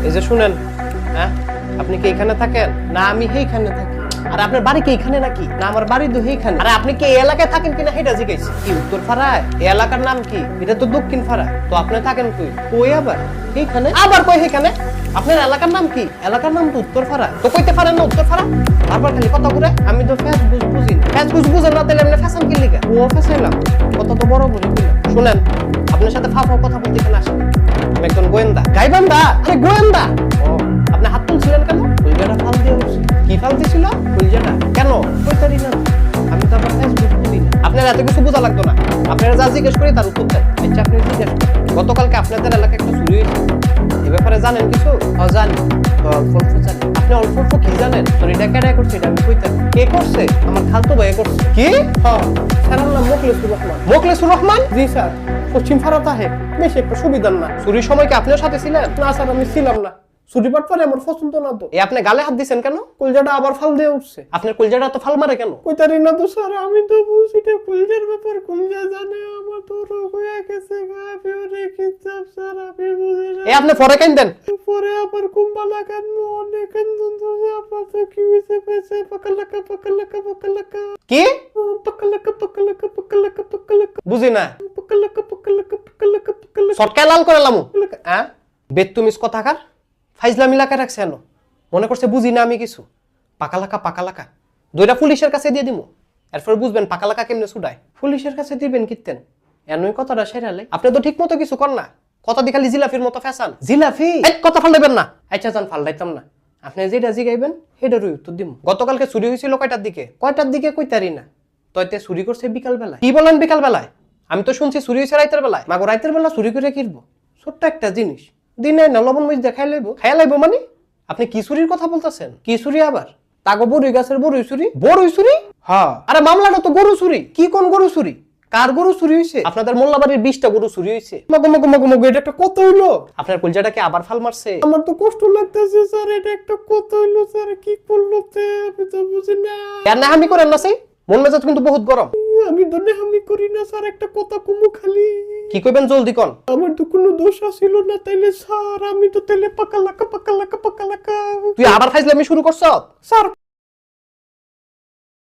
এই যে শুনেন, হ্যাঁ আপনি কি এখানে থাকেন না আমি এইখানে থাকি? আর আপনার বাড়ি কি এখানে নাকি? না আমার বাড়ি তো এইখানে। আর আপনি কি এই এলাকায় থাকেন কিনা সেটা জিজ্ঞাসি। কি উত্তর পাড়ায়? এই এলাকার নাম কি? এটা তো দক্ষিণ পাড়ায়। তো আপনি থাকেন কই? কই আবার এইখানে? আবার কই এখানে? আপনার এলাকার নাম কি? এলাকার নাম তো উত্তর পাড়া। তো কইতে পারেন না উত্তর পাড়া? বারবার খালি কথা ঘুরে। আমি তো ফেসবুক বুঝি না। ফেসবুক বুঝেন না তাহলে আপনি ফ্যাশন কি লিখা? ও ফেসাইলাম কথা তো বড় বুঝি না। শুনেন, আপনার সাথে ফাও ফাও কথা বলতে এখানে আসেন। আমি একজন গোয়েন্দা। গাইবান্ধা? আরে গোয়েন্দা। ও আপনি হাত তুলছিলেন কেন? কুলজাটা ফাল দিয়ে উঠছে। কি ফাল দিছিল? কুলজাটা কেন? কইতারি না আমি তো আবার ফেসবুক বুঝি না। আপনার এত কিছু বোঝা লাগতো না। আপনারা যা জিজ্ঞেস করি তার উত্তর দেন। আচ্ছা আপনি জিজ্ঞেস করেন, গতকালকে আপনাদের এলাকায় একটা চুরি হয়েছে, এ ব্যাপারে জানেন কিছু? জানি তো, অল্প অল্প জানি। আপনি অল্প অল্প কি জানেন? চুরিটা কেডা করছে এটা আমি কইতাম। কে করছে? আমার খালতো ভাই করছে। কি? হ্যাঁ স্যার, নাম মোখলেসুর রহমান। মোখলেসুর রহমান? জি স্যার, পশ্চিম ফারাত আহে, বেশি একটা সুবিধার না। চুরির সময় কি আপনার সাথে ছিলেন? না স্যার, আমি ছিলাম না। চুরি পাটপারে আমার পছন্দ না তো। এই আপনি গালে হাত দিছেন কেন? কুলজাটা আবার ফাল দিয়ে উঠছে। আপনার কুলজাটা তো ফাল মারে কেন? কইতারি না তো স্যার, আমি তো বুঝি না কুলজার ব্যাপার। কুলজা জানে আমার তো রোগ হয়ে গেছে, গাফিও রেখে চাপ স্যার, আমি বুঝি না। এই আপনি পরে কেন দেন? পরে আবার কুম্বালা কেন অনেক কেন তো আপনার তো কি হইছে পেছে পাকালাকা পাকালাকা পাকালাকা। কি পাকালাকা পাকালাকা পাকালাকা পাকালাকা? বুঝি না। পাকালাকা পাকালাকা পাকালাকা পাকালাকা শর্টকাট লাল করে লামু। হ্যাঁ বেতুমিস কথাকার ফাইজলামি লাগা রাখছে এনো, মনে করছে বুঝি না আমি কিছু। পাকালাকা পাকালাকা দুইটা পুলিশের কাছে দিয়ে দিমু, এরপর বুঝবেন পাকালাকা কেমনে ছুটায়। পুলিশের কাছে দিবেন কিতেন এনই কথাটা সেরালে। আপনি তো ঠিক মতো কিছু কর না, কথা দি খালি জিলাফির মতো ফ্যাশন। জিলাফি এক কথা ফালদাইবেন না। আচ্ছা জান ফালদাইতাম না, আপনি যেটা জিগাইবেন সেটারই উত্তর দিমু। গতকালকে চুরি হয়েছিল কয়টার দিকে? কয়টার দিকে কইতারি না। তইতে চুরি করছে বিকাল বেলায়। কি বলেন বিকাল বেলায়? আমি তো শুনছি চুরি হয়েছে রাইতের বেলায়। মাগো রাইতের বেলা চুরি করে কিনবো? ছোট্ট একটা জিনিস দিনে না লবণ মরিচ দেখাই লাইবো, খাইয়া লাইবো মানে? আপনি কি চুরির কথা বলতেছেন? কি চুরি আবার? তাগো বড়ই গাছের বড়ই চুরি? বড়ই চুরি? হ্যাঁ। আরে মামলাটা তো গরু চুরি। কি কোন গরু চুরি? কার গরু চুরি হইছে? আপনাদের মোল্লাবাড়ির 20টা গরু চুরি হইছে। মগো মগো মগো মগো, এটা একটা কত হইলো? আপনার কলজাটাকে আবার ফাল মারছে? আমার তো কষ্ট লাগতেছে স্যার, এটা একটা কত হইলো স্যার, কি করলো তে আমি তো বুঝি না। কেন আমি করেন না সেই? মন মেজাজ কিন্তু বহুত গরম। আমি তো নেহামি করি না স্যার, একটা কথা কুমু খালি। কি কইবেন জলদি কোন? আমার তো কোনো দোষ ছিল না তাইলে স্যার, আমি তো তাইলে পাকালাকা পাকালাকা পাকালাকা। তুই আবার ফাইজলামি শুরু করছ? স্যার